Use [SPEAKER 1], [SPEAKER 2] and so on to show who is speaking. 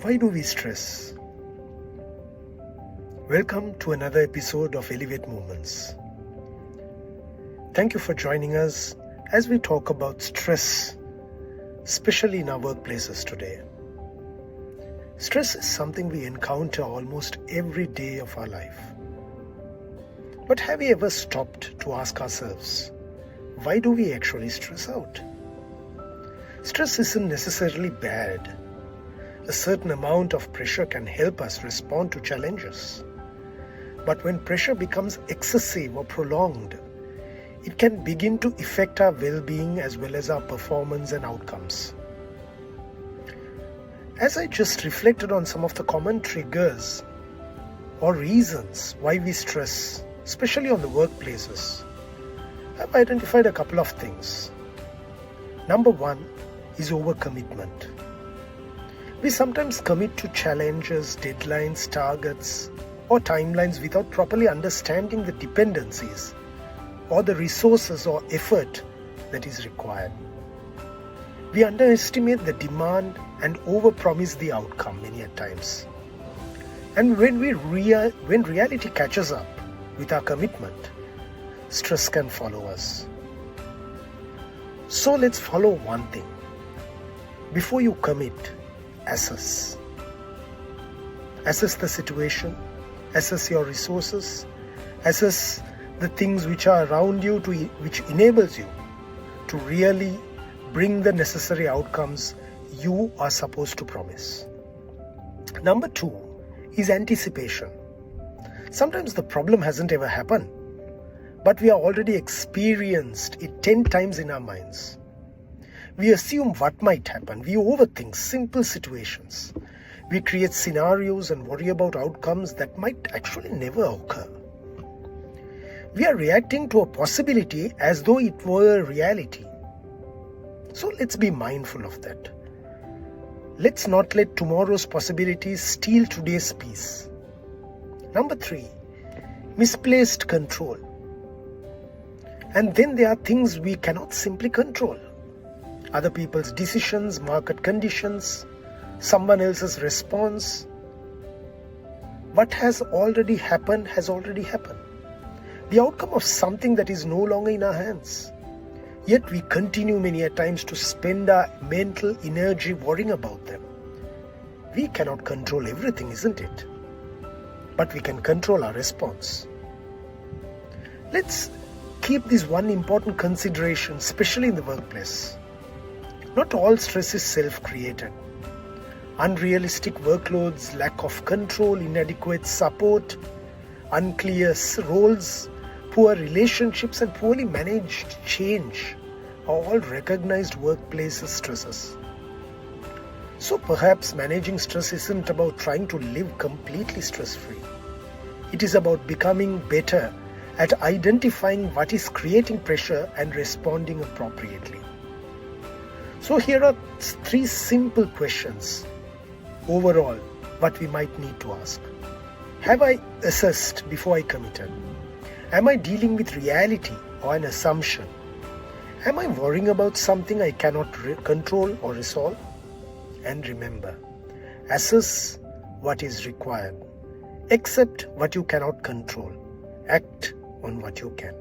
[SPEAKER 1] Why do we stress? Welcome to another episode of Elevate Moments. Thank you for joining us as we talk about stress, especially in our workplaces today. Stress is something we encounter almost every day of our life. But have we ever stopped to ask ourselves, why do we actually stress out? Stress isn't necessarily bad. A certain amount of pressure can help us respond to challenges. But when pressure becomes excessive or prolonged, it can begin to affect our well-being as well as our performance and outcomes. As I just reflected on some of the common triggers or reasons why we stress, especially on the workplaces, I've identified a couple of things. Number one is overcommitment. We sometimes commit to challenges, deadlines, targets, or timelines without properly understanding the dependencies or the resources or effort that is required. We underestimate the demand and overpromise the outcome many a times. And when reality catches up with our commitment, stress can follow us. So let's follow one thing. Before you commit, assess. Assess the situation, assess your resources, assess the things which are around you which enables you to really bring the necessary outcomes you are supposed to promise. Number two is anticipation. Sometimes the problem hasn't ever happened, but we are already experienced it 10 times in our minds. We assume what might happen. We overthink simple situations. We create scenarios and worry about outcomes that might actually never occur. We are reacting to a possibility as though it were a reality. So let's be mindful of that. Let's not let tomorrow's possibilities steal today's peace. Number three, misplaced control. And then there are things we cannot simply control. Other people's decisions, market conditions, someone else's response. What has already happened has already happened. The outcome of something that is no longer in our hands. Yet we continue many a times to spend our mental energy worrying about them. We cannot control everything, isn't it? But we can control our response. Let's keep this one important consideration, especially in the workplace. Not all stress is self-created. Unrealistic workloads, lack of control, inadequate support, unclear roles, poor relationships and poorly managed change are all recognized workplace stresses. So perhaps managing stress isn't about trying to live completely stress-free. It is about becoming better at identifying what is creating pressure and responding appropriately. So here are 3 simple questions overall what we might need to ask. Have I assessed before I committed? Am I dealing with reality or an assumption? Am I worrying about something I cannot control or resolve? And remember, assess what is required. Accept what you cannot control. Act on what you can.